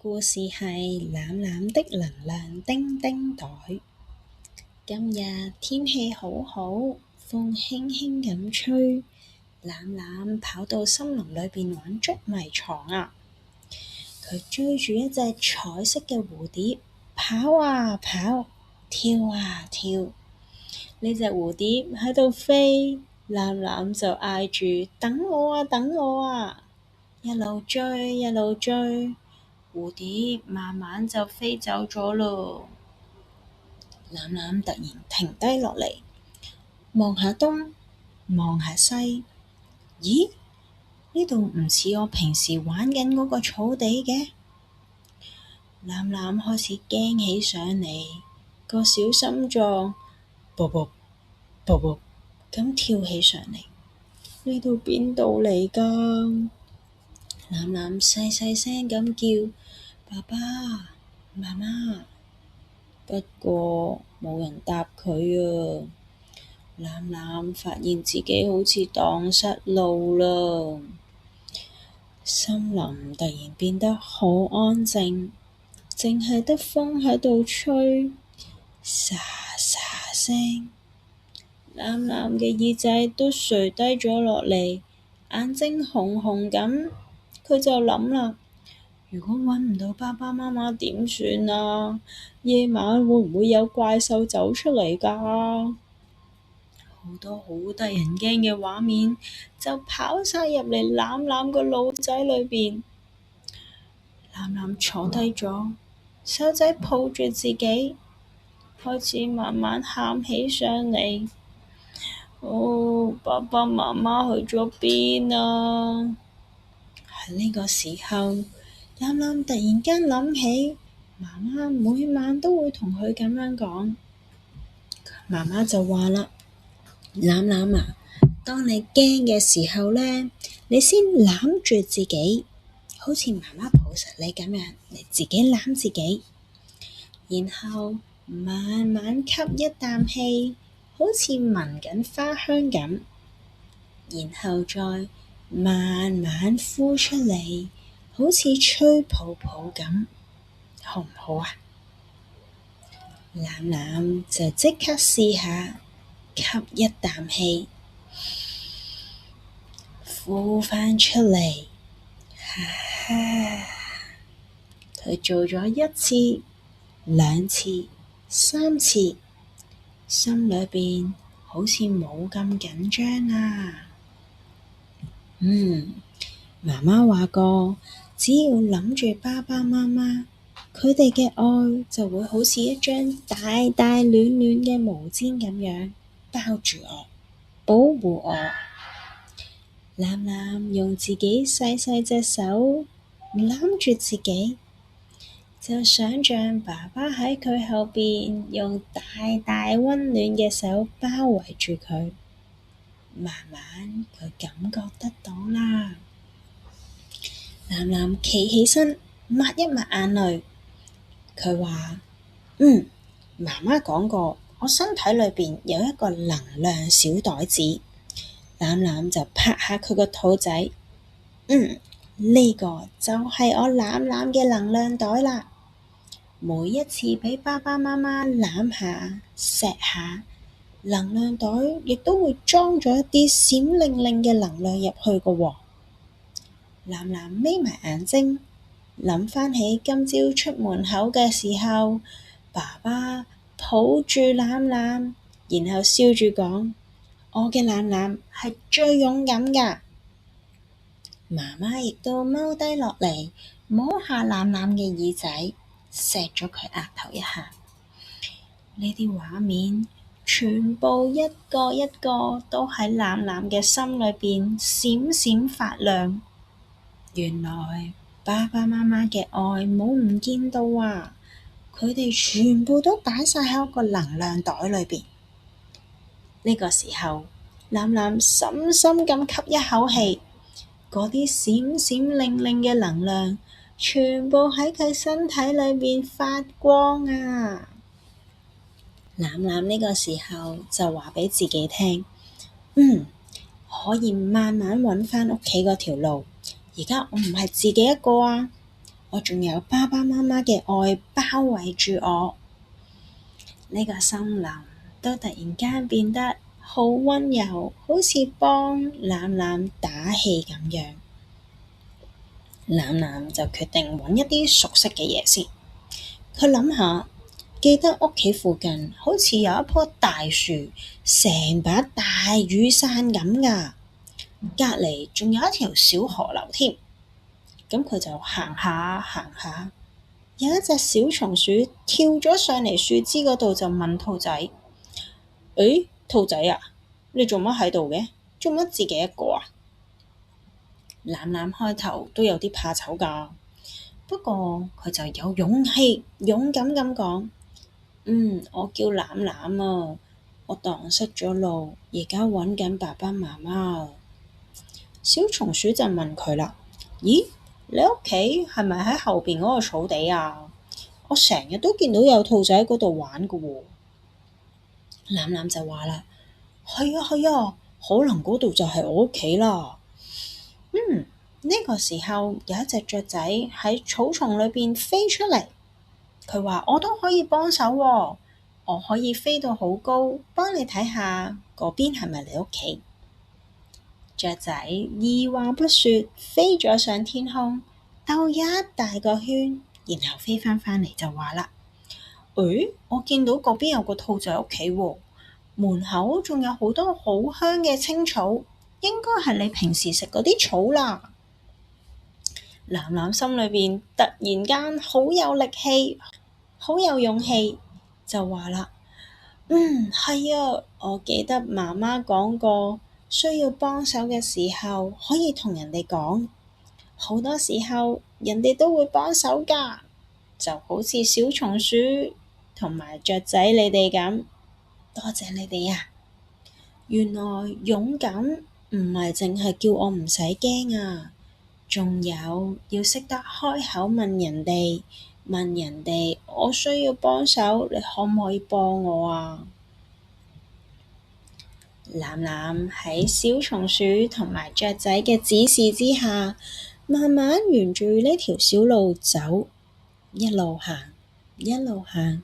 故事係懶懶的能量叮叮袋。今日天氣好好，風輕輕咁吹，懶懶跑到森林裏邊玩捉迷藏啊！佢追住一隻彩色嘅蝴蝶，跑啊跑，跳啊跳。呢隻蝴蝶喺度飛，懶懶就嗌住等我啊等我啊！一路追一路追，蝴蝶慢慢就飛走咗咯。懶懶突然停低落嚟，望下東，望下西，咦？呢度唔似我平時玩緊嗰個草地嘅。懶懶開始驚起上嚟，個小心臟啵啵啵啵咁跳起上嚟。呢度邊度嚟㗎？懶懶細細聲咁叫爸爸媽媽，不過冇人答佢啊。懶懶發現自己好似蕩失路啦。森林突然變得好安靜，淨係得風喺度吹，沙沙聲。懶懶嘅耳仔都垂低咗落嚟，眼睛紅紅咁。佢就諗啦，如果搵唔到爸爸媽媽點算啊？夜晚會唔會有怪獸走出嚟㗎？好多好得人驚嘅畫面就跑晒入嚟懶懶個腦仔裏邊。懶懶坐低咗，手仔抱住自己，開始慢慢喊起上嚟。哦，爸爸媽媽去咗邊啊？喺呢個時候，懶懶突然間諗起，媽媽每晚都會同佢咁樣講。媽媽就話啦，懶懶啊，當你驚嘅時候呢，你先攬住自己，好似媽媽抱實你咁樣，你自己攬自己，然後慢慢吸一啖氣，好似聞緊花香咁，然後再慢慢呼出嚟，好似吹泡泡咁，好唔好啊？懶懶就即刻試下，吸一啖氣，呼返出嚟。佢做咗1次、2次、3次，心裏邊好似冇咁緊張啦。媽媽話過，只要諗住爸爸媽媽，佢哋嘅愛就會好似一張大大暖暖嘅毛氈咁樣包住我，保護我。懶懶用自己細細隻手攬住自己，就想像爸爸喺佢後邊用大大溫暖嘅手包圍住佢。慢慢佢感覺得到啦。懶懶企起身，抹一抹眼淚。佢話：媽媽講過，我身體裏邊有一個能量小袋子。懶懶就拍下佢個肚仔。呢個就係我懶懶嘅能量袋啦。每一次俾爸爸媽媽攬下、錫下，能量袋亦都會裝咗一啲閃靈靈嘅能量入去㗎喎。懶懶眯埋眼睛，諗返起今朝出門口嘅時候，爸爸抱住懶懶，然後笑住講：我嘅懶懶係最勇敢㗎。媽媽亦都踎低落嚟，摸下懶懶嘅耳仔，錫咗佢額頭一下。呢啲畫面全部一個一個都喺懶懶嘅心裏邊閃閃發亮。原來爸爸媽媽嘅愛冇唔見到啊！佢哋全部都擺晒喺一個能量袋裏邊。呢個時候，懶懶深深咁吸一口氣，嗰啲閃閃亮亮嘅能量全部喺佢身體裏邊發光啊！懶懶呢個時候就話俾自己聽，可以慢慢搵返屋企嗰條路。而家我唔係自己一個啊，我仲有爸爸媽媽嘅愛包圍住我。呢個森林都突然間變得好溫柔，好似幫欖欖打氣咁樣。欖欖就決定揾一啲熟悉嘅嘢先。佢諗下，記得屋企附近好似有一棵大樹，成把大雨傘咁噶。隔離仲有一條小河流添。咁佢就行下行下，有一隻小松鼠跳咗上嚟樹枝嗰度，就問兔仔：誒，兔仔啊，你做乜喺度嘅？做乜自己一個啊？欖欖開頭都有啲怕醜噶，不過佢就有勇氣勇敢咁講：我叫欖欖啊，我蕩失咗路，而家揾緊爸爸媽媽。小松鼠就問佢啦：咦，你屋企係咪喺後邊嗰個草地啊？我成日都見到有兔仔喺嗰度玩噶喎。欖欖就話啦：係啊係啊，可能嗰度就係我屋企啦。呢個時候有一隻雀仔喺草叢裏邊飛出嚟，佢話：我都可以幫手喎，我可以飛到好高，幫你睇下嗰邊係咪你屋企。雀仔二話不說，飛咗上天空，兜一大個圈，然後飛返嚟就話啦：誒，我見到嗰邊有個兔仔屋企喎，門口仲有好多好香嘅青草，應該係你平時食嗰啲草啦。欖欖心裏邊突然間好有力氣，好有勇氣，就話啦：係啊，我記得媽媽講過，需要幫手嘅時候可以同人哋講，好多時候人哋都會幫手㗎，就好似小松鼠同埋雀仔你哋咁，多謝你哋啊！原來勇敢唔係淨係叫我唔使驚啊，仲有要識得開口問人哋我需要幫手，你可唔可以幫我啊？欖欖喺小松鼠同埋雀仔嘅指示之下，慢慢沿住呢條小路走，一路行，一路行。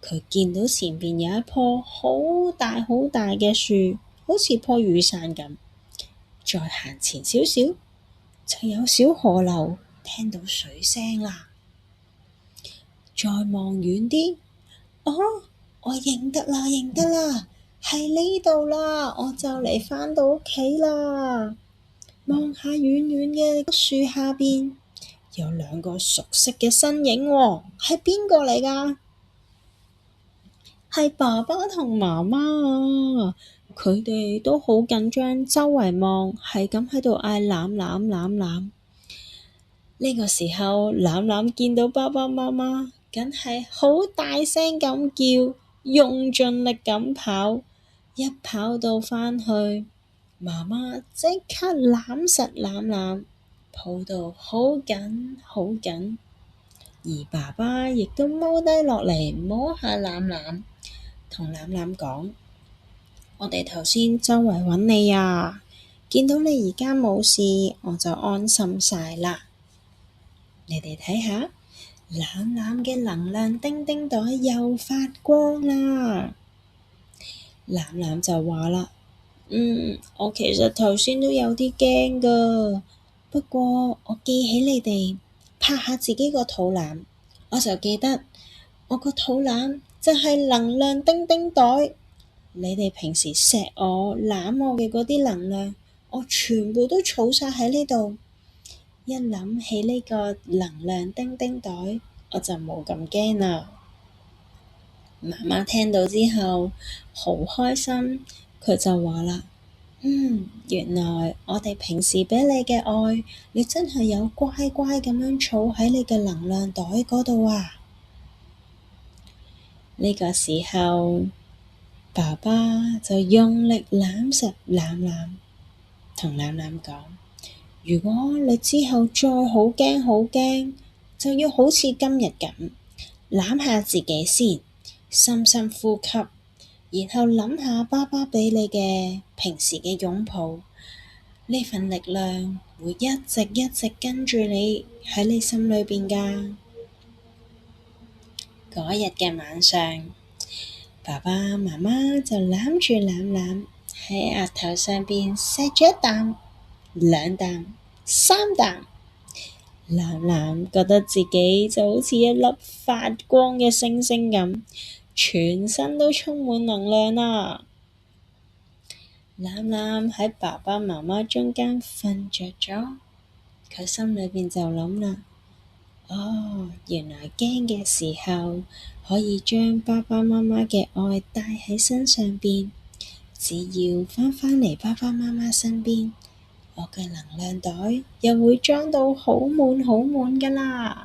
佢見到前邊有一棵好大好大嘅樹，好似棵雨傘咁。再行前少少，就有小河流，聽到水聲啦。再望遠啲，我認得啦，係呢度啦，我就嚟返到屋企啦。望下遠遠嘅樹下邊，有兩個熟悉嘅身影喎，係邊個嚟㗎？係爸爸同媽媽啊！佢哋都好緊張，周圍望，係咁喺度嗌欖欖欖欖。呢個時候，欖欖見到爸爸媽媽，梗係好大聲咁叫，用盡力咁跑。一跑到返去，媽媽即刻攬實欖欖，抱到好緊好緊，而爸爸亦都踎低落嚟摸下欖欖，同欖欖講：我哋頭先周圍揾你啊，見到你而家冇事，我就安心晒啦。你哋睇下，欖欖嘅能量叮叮袋又發光啦。欖欖就話啦：我其實頭先都有啲驚噶，不過我記起你哋拍下自己個肚腩，我就記得我個肚腩就係能量叮叮袋。你哋平時錫我攬我嘅嗰啲能量，我全部都儲晒喺呢度。一諗起呢個能量叮叮袋，我就冇咁驚啦。媽媽聽到之後好開心，佢就話啦：原來我哋平時畀你嘅愛，你真係有乖乖咁樣儲喺你嘅能量袋嗰度啊！呢個時候，爸爸就用力攬實欖欖，同欖欖講：如果你之後再好驚，就要好似今日咁攬下自己先。深深呼吸，然後諗下爸爸畀你嘅平時嘅擁抱，呢份力量會一直一直跟住你喺你心裏邊㗎。嗰日嘅晚上，爸爸媽媽就攬住攬攬喺額頭上邊錫咗一啖、兩啖、三啖。攬攬覺得自己就好似一粒發光嘅星星咁，全身都充滿能量啦。攬攬喺爸爸媽媽中間瞓着咗，佢心裏邊就諗啦：哦，原來驚嘅時候可以將爸爸媽媽嘅愛帶喺身上邊，只要返嚟爸爸媽媽身邊，我嘅能量袋又會裝到好滿好滿㗎喇。